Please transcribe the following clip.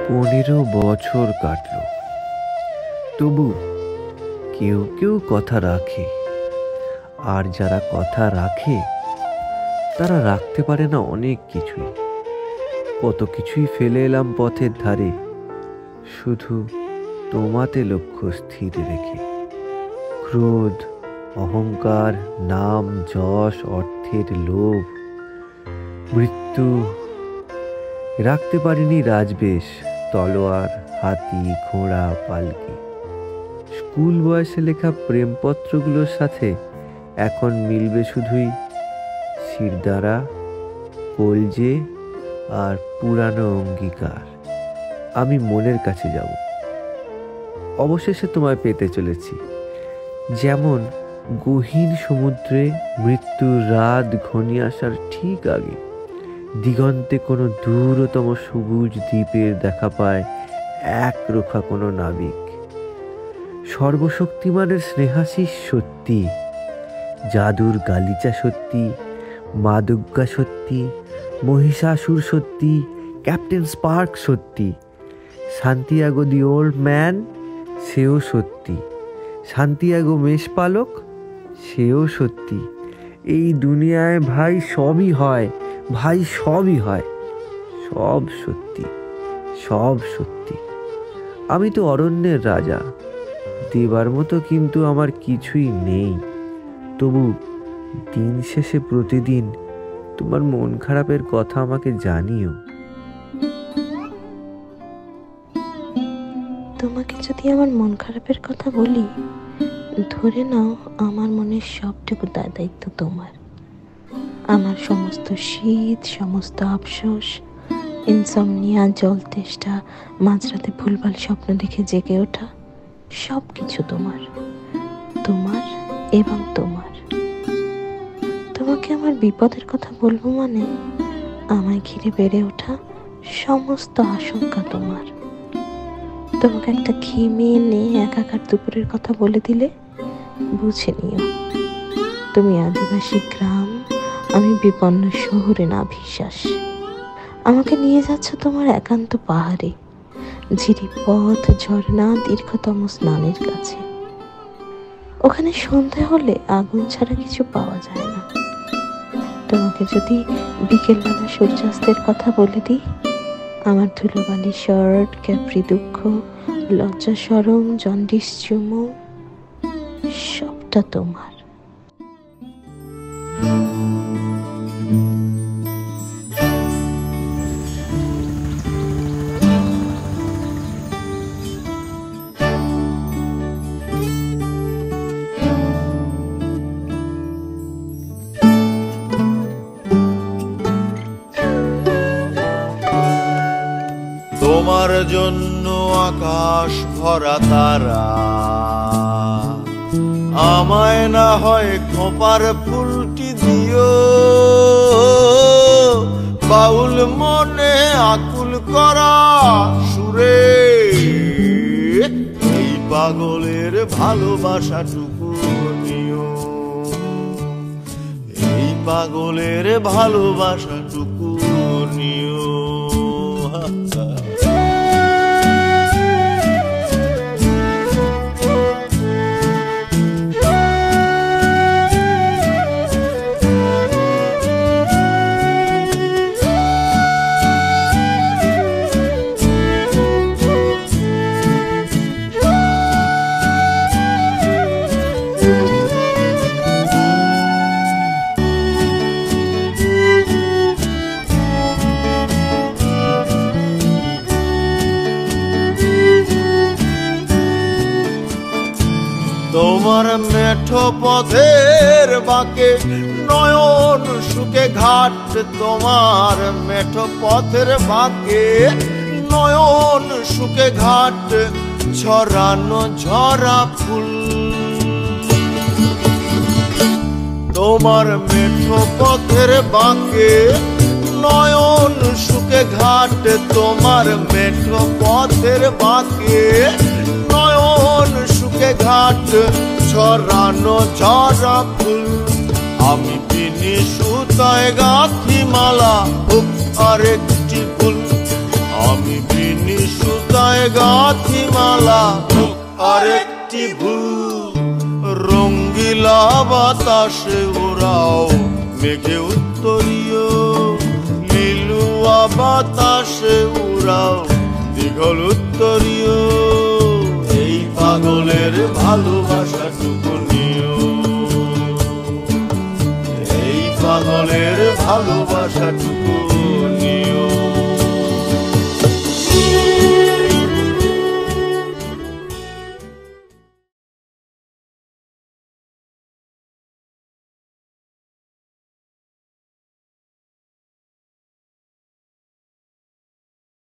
15 বছর কাটলো, তবু কেউ কেউ কথা রাখে, আর যারা কথা রাখে তারা রাখতে পারে না অনেক কিছুই। কত কিছুই ফেলে এলাম পথের ধারে, শুধু তোমাতে লক্ষ্য স্থির রেখে। ক্রোধ, অহংকার, নাম, যশ, অর্থের লোভ, মৃত্যু, রাখতে পারিনি রাজবেশ, তলোয়ার, হাতি, ঘোড়া, পালকি। স্কুল বয়সে লেখা প্রেমপত্রগুলোর সাথে এখন মিলবে শুধুই শিরদাঁড়া, কলজে আর পুরানো অঙ্গীকার। আমি মনের কাছে যাব, অবশেষে তোমায় পেতে চলেছি। যেমন গহীন সমুদ্রে মৃত্যুর রাত ঘনিয়ে আসার ঠিক আগে দিগন্তে কোনো দূরতম সবুজ দ্বীপের দেখা পায় একরোখা কোনো নাবিক। সর্বশক্তিমানের স্নেহাশিস সত্যি, জাদুর গালিচা সত্যি, মা দুর্গা সত্যি, মহিষাসুর সত্যি, ক্যাপ্টেন স্পার্ক সত্যি, সান্তিয়াগো দি ওল্ড ম্যান সেও সত্যি, সান্তিয়াগো মেষপালক সেও সত্যি। এই দুনিয়ায় ভাই সবই হয়, ভাই সবই হয়, সব সত্যি, সব সত্যি। আমি তো অরণ্যের রাজা, দেবার মতো কিন্তু আমার কিছুই নেই। তবু দিন শেষে প্রতিদিন তোমার মন খারাপের কথা আমাকে জানিও। তোমাকে যদি আমার মন খারাপের কথা বলি, ধরে নাও আমার মনের সবটুকু দায়িত্ব তোমার। আমার সমস্ত শীত, সমস্ত আফসোস, ইনসমনিয়া, জল তেষ্টা, মাঝরাতে ভুলভাল স্বপ্ন দেখে জেগে ওঠা, সব কিছু তোমার, তোমার এবং তোমার। তোমাকে আমার বিপদের কথা বলবো মানে আমায় ঘিরে বেড়ে ওঠা সমস্ত আশঙ্কা তোমার। তোমাকে একটা ঘিমিয়ে নিয়ে একাকার দুপুরের কথা বলে দিলে বুঝে নিও তুমি আদিবাসী গ্রাম, আমি বিপন্ন শহরে না বিশ্বাস। আমাকে নিয়ে যাচ্ছ তোমার একান্ত পাহাড়ে, ঝিরি পথ, ঝর্ণা, দীর্ঘতম স্নানের কাছে। ওখানে সন্ধ্যা হলে আগুন ছাড়া কিছু পাওয়া যায় না। তোমাকে যদি বিকেলবেলা সূর্যাস্তের কথা বলে দিই, আমার ধুলোবালি শার্ট, ক্যাপ্রি দুঃখ, লজ্জা শরম, জন্ডিস চুমু, সবটা তোমার। তোমার জন্য আকাশ ভরা তারা, আমায় না হয় খোপার ফুলটি দিও। বাউল মনে আকুল করা সুরে এই পাগলের ভালোবাসাটুকু নিও, এই পাগলের ভালোবাসাটুকু নিও। তোমার মেঠো পথের বাঁকে নয়ন সুখে ঘাট, তোমার মেঠো পথের বাঁকে নয়ন সুখে ঘাট, ছড়ানো ঝরা ফুল। তোমার মেঠো পথের বাঁকে নয়ন সুখে ঘাট, তোমার মেঠো পথের বাঁকে নয়ন সুখে ঘাট, ছড়ানো ঝরা ফুল। আমি বিনি সুতায় গাঁথি মালা, আরেকটি ফুল। আমি বিনি সুতায় গাঁথি মালা, আরেকটি ভুল। রঙ্গিলা বাতাসে ওরাও মেঘে উত্তরীয়, লিলুয়া বাতাসে উড়াও দীঘল উত্তরীয়। এই পাগলের ভালোবাসাটুকু নিও, এই পাগলের ভালোবাসাটুকু